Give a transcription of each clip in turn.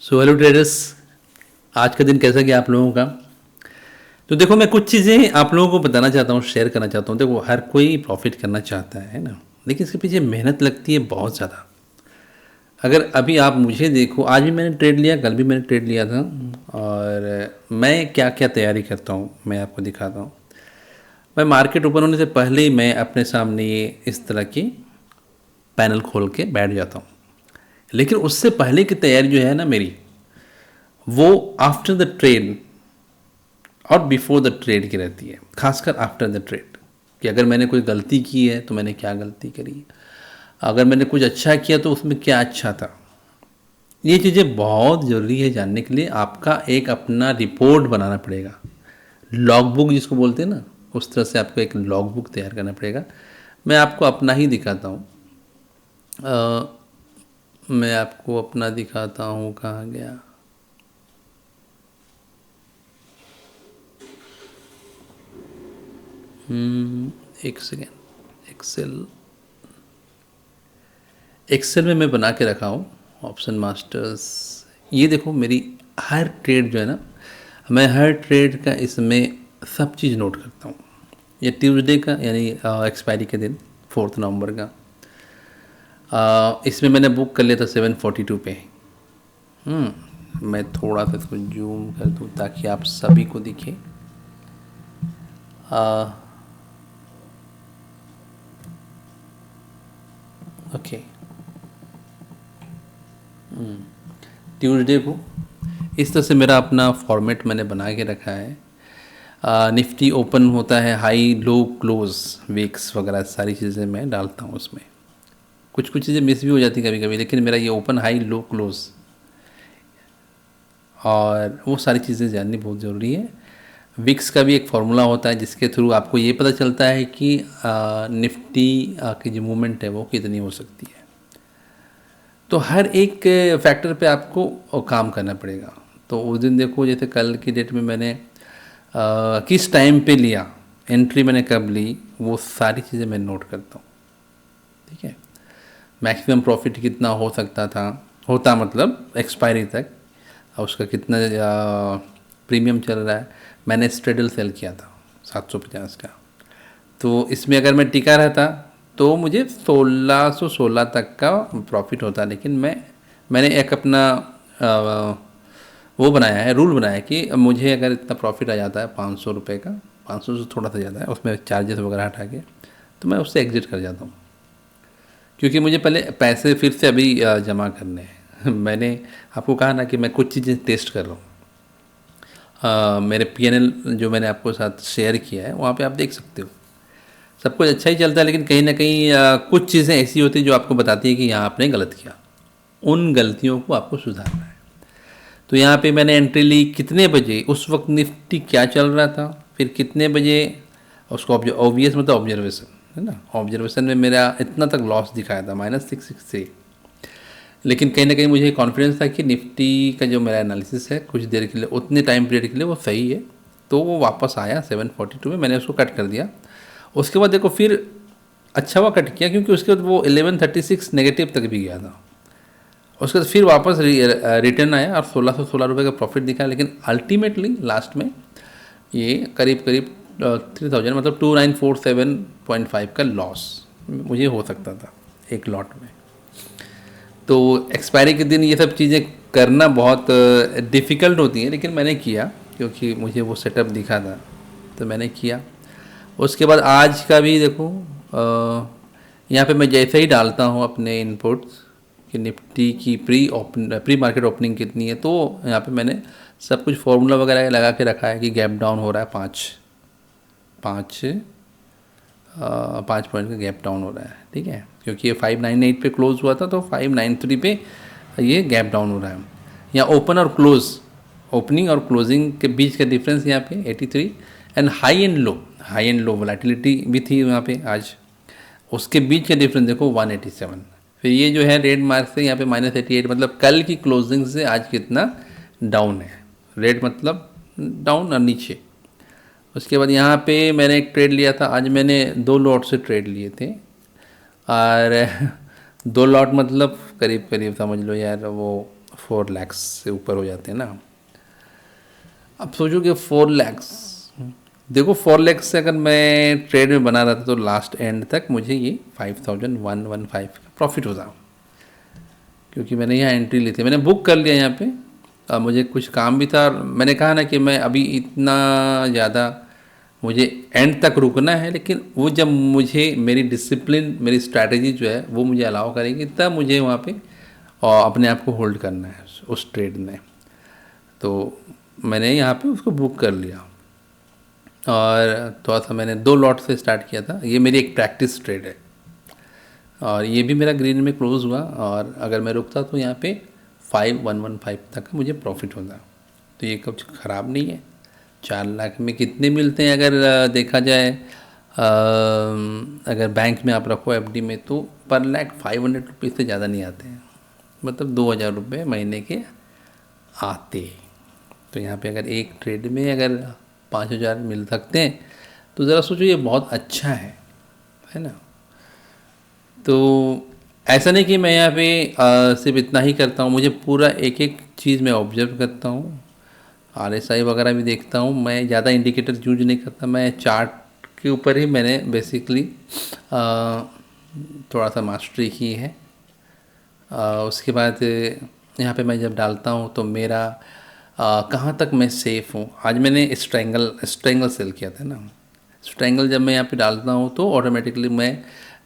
So hello traders, आज का दिन कैसा गया आप लोगों का। तो देखो, मैं कुछ चीज़ें आप लोगों को बताना चाहता हूँ, शेयर करना चाहता हूँ। देखो, हर कोई प्रॉफिट करना चाहता है ना, लेकिन इसके पीछे मेहनत लगती है बहुत ज़्यादा। अगर अभी आप मुझे देखो, आज भी मैंने ट्रेड लिया, कल भी मैंने ट्रेड लिया था। और मैं क्या क्या तैयारी करता हूँ मैं आपको दिखाता हूँ। मैं मार्केट ओपन होने से पहले ही मैं अपने सामने ये इस तरह की पैनल खोल के बैठ जाता हूँ। लेकिन उससे पहले की तैयारी जो है ना मेरी, वो आफ्टर द ट्रेड और बिफोर द ट्रेड की रहती है, खासकर आफ्टर द ट्रेड। कि अगर मैंने कोई गलती की है तो मैंने क्या गलती करी, अगर मैंने कुछ अच्छा किया तो उसमें क्या अच्छा था। ये चीज़ें बहुत ज़रूरी है जानने के लिए। आपका एक अपना रिपोर्ट बनाना पड़ेगा, लॉग बुक जिसको बोलते हैं ना, उस तरह से आपको एक लॉग बुक तैयार करना पड़ेगा। मैं आपको अपना ही दिखाता हूँ। मैं आपको अपना दिखाता हूँ, कहाँ गया। एक सेकेंड। एक्सेल, एक्सेल में मैं बना के रखा हूँ ऑप्शन मास्टर्स। ये देखो, मेरी हर ट्रेड जो है ना, मैं हर ट्रेड का इसमें सब चीज़ नोट करता हूँ। ये ट्यूसडे का यानी एक्सपायरी के दिन 4 नवंबर का, इसमें मैंने बुक कर लिया था 742 पे। मैं थोड़ा सा इसको जूम कर दूँ ताकि आप सभी को दिखे। ओके, ट्यूसडे को इस तरह से मेरा अपना फॉर्मेट मैंने बना के रखा है। निफ्टी ओपन होता है, हाई लो क्लोज वीक्स वगैरह सारी चीज़ें मैं डालता हूँ उसमें। कुछ कुछ चीज़ें मिस भी हो जाती कभी कभी, लेकिन मेरा ये ओपन हाई लो क्लोज और वो सारी चीज़ें जाननी बहुत ज़रूरी है। विक्स का भी एक फार्मूला होता है जिसके थ्रू आपको ये पता चलता है कि निफ्टी की जो मूवमेंट है वो कितनी हो सकती है। तो हर एक फैक्टर पे आपको काम करना पड़ेगा। तो उस दिन देखो, जैसे कल की डेट में मैंने किस टाइम पे लिया, एंट्री मैंने कब ली, वो सारी चीज़ें मैं नोट करता हूँ। ठीक है, मैक्सिमम प्रॉफिट कितना हो सकता था, होता मतलब एक्सपायरी तक, और उसका कितना प्रीमियम चल रहा है। मैंने स्ट्रेडल सेल किया था 750 का। तो इसमें अगर मैं टिका रहता तो मुझे 1616 तक का प्रॉफिट होता। लेकिन मैंने एक अपना वो बनाया है, रूल बनाया है कि मुझे अगर इतना प्रॉफिट आ जाता है 500 रुपये का, 500 से थोड़ा सा ज़्यादा है, उसमें चार्जेस वगैरह हटा के, तो मैं उससे एग्जिट कर जाता हूँ। क्योंकि मुझे पहले पैसे फिर से अभी जमा करने हैं। मैंने आपको कहा ना कि मैं कुछ चीज़ें टेस्ट कर रहा हूँ। मेरे पीएनएल जो मैंने आपको साथ शेयर किया है, वहाँ पे आप देख सकते हो सब कुछ अच्छा ही चलता है, लेकिन कहीं ना कहीं कुछ चीज़ें ऐसी होती हैं जो आपको बताती है कि यहाँ आपने गलत किया। उन गलतियों को आपको सुधारना है। तो यहाँ पे मैंने एंट्री ली कितने बजे, उस वक्त निफ्टी क्या चल रहा था, फिर कितने बजे उसको ऑब्वियस मतलब ऑब्जर्वेशन है ना, ऑब्जर्वेशन में मेरा इतना तक लॉस दिखाया था -663। लेकिन कहीं ना कहीं मुझे कॉन्फिडेंस था कि निफ्टी का जो मेरा एनालिसिस है कुछ देर के लिए, उतने टाइम पीरियड के लिए वो सही है। तो वो वापस आया 742 में, मैंने उसको कट कर दिया। उसके बाद देखो फिर अच्छा हुआ कट किया, क्योंकि उसके बाद वो 1136 नेगेटिव तक भी गया था। उसके बाद फिर वापस रिटर्न आया और 1616 रुपये का प्रॉफिट दिखा। लेकिन अल्टीमेटली लास्ट में ये करीब करीब 3000 मतलब 2947.5 का लॉस मुझे हो सकता था एक लॉट में। तो एक्सपायरी के दिन ये सब चीज़ें करना बहुत डिफ़िकल्ट होती हैं, लेकिन मैंने किया क्योंकि मुझे वो सेटअप दिखा था, तो मैंने किया। उसके बाद आज का भी देखो, यहाँ पे मैं जैसे ही डालता हूँ अपने इनपुट्स कि निफ्टी की प्री मार्केट ओपनिंग कितनी है, तो यहाँ पे मैंने सब कुछ फार्मूला वगैरह लगा के रखा है कि गैप डाउन हो रहा है, पाँच पाँच 5 पॉइंट का गैप डाउन हो रहा है। ठीक है, क्योंकि ये 598 पे क्लोज हुआ था, तो 593 पे ये गैप डाउन हो रहा है। यहाँ ओपन और क्लोज, ओपनिंग और क्लोजिंग के बीच का डिफरेंस यहाँ पे 83। And high and low volatility भी थी यहाँ पे आज, उसके बीच का डिफरेंस देखो 187। फिर ये जो है रेड मार्क से यहाँ पे -88, मतलब कल की क्लोजिंग से आज कितना डाउन है। रेड मतलब डाउन और नीचे। उसके बाद यहाँ पे मैंने एक ट्रेड लिया था, आज मैंने 2 लॉट से ट्रेड लिए थे। और 2 लॉट मतलब करीब करीब समझ लो यार, वो 4 लाख से ऊपर हो जाते हैं ना। अब सोचो कि 4 लाख, देखो 4 लाख से अगर मैं ट्रेड में बना रहा था तो लास्ट एंड तक मुझे ये 5115 का प्रॉफिट होता, क्योंकि मैंने यहाँ एंट्री ली थी, मैंने बुक कर लिया यहाँ पे। अब मुझे कुछ काम भी था और मैंने कहा ना कि मैं अभी इतना ज़्यादा मुझे एंड तक रुकना है, लेकिन वो जब मुझे मेरी डिसिप्लिन, मेरी स्ट्रैटेजी जो है वो मुझे अलाउ करेगी, तब मुझे वहाँ पे और अपने आप को होल्ड करना है उस ट्रेड में। तो मैंने यहाँ पे उसको बुक कर लिया और थोड़ा सा मैंने 2 लॉट से स्टार्ट किया था। ये मेरी एक प्रैक्टिस ट्रेड है और ये भी मेरा ग्रीन में क्लोज हुआ, और अगर मैं रुकता तो यहाँ पे 5115 तक का मुझे प्रॉफिट होता। तो ये कुछ ख़राब नहीं है। 4 लाख में कितने मिलते हैं अगर देखा जाए, अगर बैंक में आप रखो एफडी में, तो पर लाख 500 रुपये से ज़्यादा नहीं आते हैं, मतलब 2000 रुपये महीने के आते। तो यहाँ पे अगर एक ट्रेड में अगर 5000 मिल सकते हैं तो ज़रा सोचो, ये बहुत अच्छा है ना। तो ऐसा नहीं कि मैं यहाँ पे सिर्फ इतना ही करता हूँ, मुझे पूरा एक एक चीज़ मैं ऑब्जर्व करता हूँ, RSI वगैरह भी देखता हूँ। मैं ज़्यादा इंडिकेटर यूज नहीं करता, मैं चार्ट के ऊपर ही मैंने बेसिकली थोड़ा सा मास्टरी की है। उसके बाद यहाँ पे मैं जब डालता हूँ तो मेरा कहाँ तक मैं सेफ़ हूँ। आज मैंने स्ट्रेंगल सेल किया था ना, स्ट्रेंगल जब मैं यहाँ पे डालता हूँ तो ऑटोमेटिकली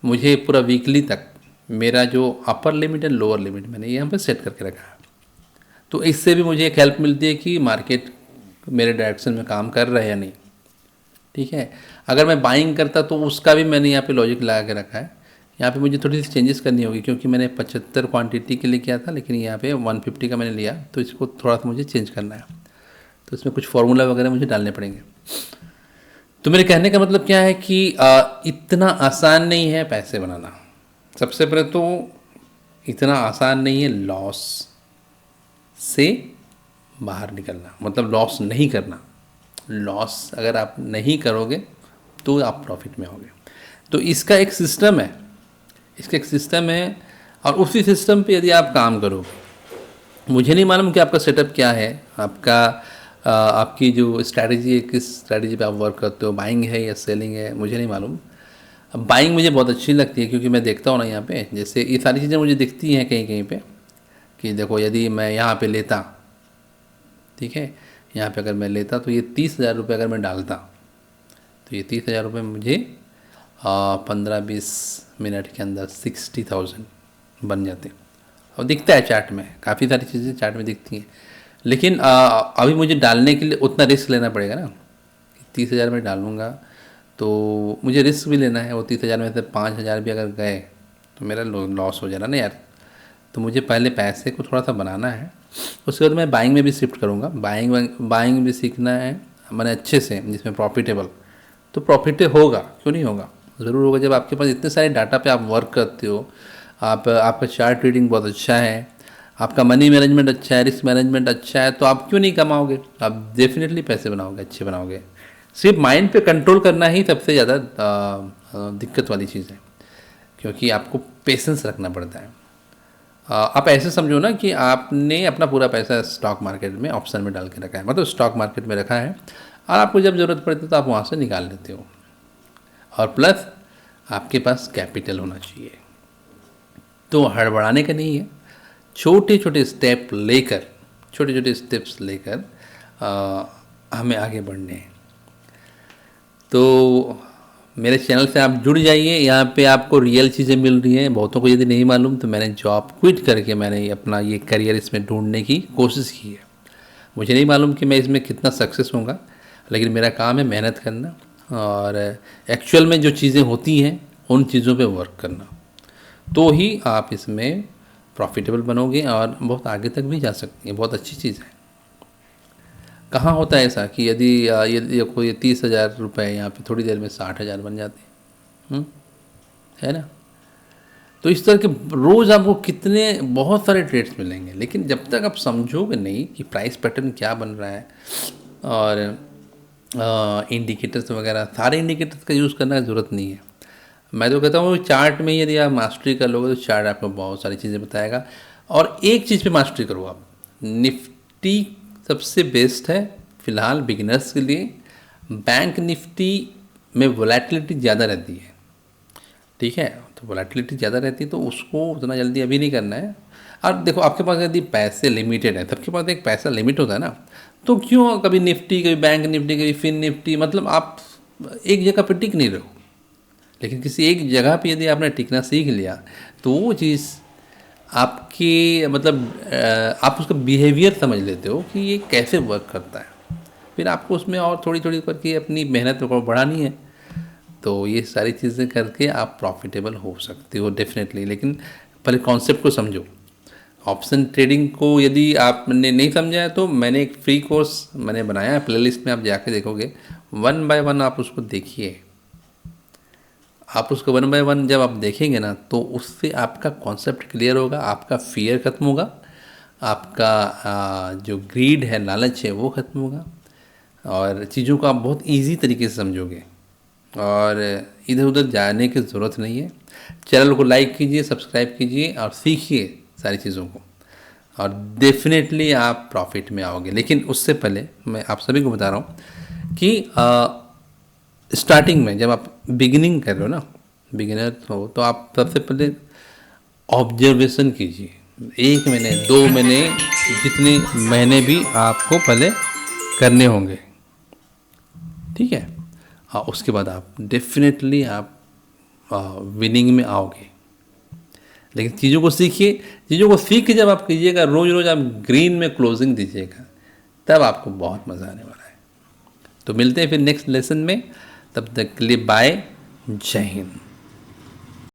मुझे पूरा वीकली तक मेरा जो upper limit and lower limit मैंने यहाँ पे सेट करके रखा है। तो इससे भी मुझे एक हेल्प मिलती है कि मार्केट मेरे डायरेक्शन में काम कर रहा है या नहीं। ठीक है, अगर मैं बाइंग करता तो उसका भी मैंने यहाँ पे लॉजिक लगा के रखा है। यहाँ पे मुझे थोड़ी सी चेंजेस करनी होगी, क्योंकि मैंने 75 क्वांटिटी के लिए किया था, लेकिन यहाँ पे 150 का मैंने लिया, तो इसको थोड़ा सा मुझे चेंज करना है। तो इसमें कुछ फार्मूला वगैरह मुझे डालने पड़ेंगे। तो मेरे कहने का मतलब क्या है कि इतना आसान नहीं है पैसे बनाना। सबसे पहले तो इतना आसान नहीं है लॉस से बाहर निकलना, मतलब लॉस नहीं करना। लॉस अगर आप नहीं करोगे तो आप प्रॉफिट में होगे। तो इसका एक सिस्टम है, और उसी सिस्टम पे यदि आप काम करोगे, मुझे नहीं मालूम कि आपका सेटअप क्या है, आपकी जो स्ट्रैटेजी है, किस स्ट्रैटेजी पे आप वर्क करते हो, बाइंग है या सेलिंग है, मुझे नहीं मालूम। अब बाइंग मुझे बहुत अच्छी लगती है, क्योंकि मैं देखता हूँ ना यहाँ पे, जैसे ये सारी चीज़ें मुझे दिखती हैं कहीं कहीं पे, कि देखो यदि मैं यहाँ पे लेता, ठीक है, यहाँ पे अगर मैं लेता तो ये 30,000 रुपये अगर मैं डालता तो ये 30,000 रुपये मुझे 15-20 मिनट के अंदर 60,000 बन जाते। और दिखता है चार्ट में, काफ़ी सारी चीज़ें चार्ट में दिखती हैं, लेकिन अभी मुझे डालने के लिए उतना रिस्क लेना पड़ेगा ना। 30,000 में डालूँगा तो मुझे रिस्क भी लेना है। वो 30,000 में से 5,000 भी अगर गए तो मेरा लॉस हो जाना ना यार। तो मुझे पहले पैसे को थोड़ा सा बनाना है, उसके बाद मैं बाइंग में भी शिफ्ट करूँगा। बाइंग भी सीखना है मैंने अच्छे से, जिसमें प्रॉफिटेबल। तो प्रॉफिट होगा, क्यों नहीं होगा, ज़रूर होगा। जब आपके पास इतने सारे डाटा पे आप वर्क करते हो, आपका चार्ट रीडिंग बहुत अच्छा है, आपका मनी मैनेजमेंट अच्छा है, रिस्क मैनेजमेंट अच्छा है, तो आप क्यों नहीं कमाओगे, आप डेफिनेटली पैसे बनाओगे, अच्छे बनाओगे। सिर्फ माइंड पे कंट्रोल करना ही सबसे ज़्यादा दिक्कत वाली चीज़ है, क्योंकि आपको पेशेंस रखना पड़ता है। आप ऐसे समझो ना कि आपने अपना पूरा पैसा स्टॉक मार्केट में ऑप्शन में डाल के रखा है, मतलब स्टॉक मार्केट में रखा है, और आपको जब ज़रूरत पड़ती है तो आप वहाँ से निकाल लेते हो। और प्लस आपके पास कैपिटल होना चाहिए। तो हड़बड़ाने का नहीं है, छोटे छोटे स्टेप्स लेकर हमें आगे बढ़ने हैं। तो मेरे चैनल से आप जुड़ जाइए, यहाँ पे आपको रियल चीज़ें मिल रही हैं। बहुतों को यदि नहीं मालूम तो मैंने जॉब क्विट करके मैंने अपना ये करियर इसमें ढूंढने की कोशिश की है। मुझे नहीं मालूम कि मैं इसमें कितना सक्सेस होऊंगा, लेकिन मेरा काम है मेहनत करना और एक्चुअल में जो चीज़ें होती हैं उन चीज़ों पे वर्क करना। तो ही आप इसमें प्रॉफिटेबल बनोगे और बहुत आगे तक भी जा सकते हैं। बहुत अच्छी चीज़ है। कहाँ होता है ऐसा कि यदि ये कोई 30,000 रुपये यहाँ पे थोड़ी देर में 60,000 बन जाते हैं, है ना। तो इस तरह के रोज़ आपको बहुत सारे ट्रेड्स मिलेंगे, लेकिन जब तक आप समझोगे नहीं कि प्राइस पैटर्न क्या बन रहा है और इंडिकेटर्स वगैरह, सारे इंडिकेटर्स का यूज़ करने की ज़रूरत नहीं है। मैं तो कहता हूँ चार्ट में यदि आप मास्टरी कर लोगे तो चार्ट आपको बहुत सारी चीज़ें बताएगा। और एक चीज़ पे मास्टरी करो आप, निफ्टी सबसे बेस्ट है फ़िलहाल बिगिनर्स के लिए। बैंक निफ्टी में वोलेटिलिटी ज़्यादा रहती है, ठीक है, तो वोलेटिलिटी ज़्यादा रहती है तो उसको उतना जल्दी अभी नहीं करना है। और देखो आपके पास यदि पैसे लिमिटेड है, सबके पास एक पैसा लिमिट होता है ना, तो क्यों कभी निफ्टी कभी बैंक निफ्टी कभी फिन निफ्टी, मतलब आप एक जगह पर टिक नहीं रहो। लेकिन किसी एक जगह पे यदि आपने टिकना सीख लिया तो वो चीज़ आपकी मतलब आप उसका बिहेवियर समझ लेते हो कि ये कैसे वर्क करता है, फिर आपको उसमें और थोड़ी थोड़ी करके अपनी मेहनत को बढ़ानी है। तो ये सारी चीज़ें करके आप प्रॉफिटेबल हो सकते हो डेफिनेटली, लेकिन पहले कॉन्सेप्ट को समझो। ऑप्शन ट्रेडिंग को यदि आपने नहीं समझा है तो मैंने एक फ्री कोर्स मैंने बनाया है, प्लेलिस्ट में आप जाके देखोगे, 1 बाय 1 आप उसको देखिए। आप उसको 1 बाय 1 जब आप देखेंगे ना तो उससे आपका कॉन्सेप्ट क्लियर होगा, आपका फियर खत्म होगा, आपका जो ग्रीड है, लालच है, वो खत्म होगा, और चीज़ों को आप बहुत इजी तरीके से समझोगे और इधर उधर जाने की ज़रूरत नहीं है। चैनल को लाइक कीजिए, सब्सक्राइब कीजिए और सीखिए सारी चीज़ों को, और डेफिनेटली आप प्रॉफिट में आओगे। लेकिन उससे पहले मैं आप सभी को बता रहा हूँ कि स्टार्टिंग में जब आप बिगिनिंग कर रहे हो ना, बिगिनर हो, तो आप सबसे पहले ऑब्जर्वेशन कीजिए, 1 महीने 2 महीने जितने महीने भी आपको पहले करने होंगे, ठीक है। हाँ, उसके बाद आप डेफिनेटली आप विनिंग में आओगे। लेकिन चीज़ों को सीखिए, चीज़ों को सीख के जब आप कीजिएगा, रोज़ रोज़ आप ग्रीन में क्लोजिंग दीजिएगा, तब आपको बहुत मज़ा आने वाला है। तो मिलते हैं फिर नेक्स्ट लेसन में, तब तक के लिए बाय, जय हिंद।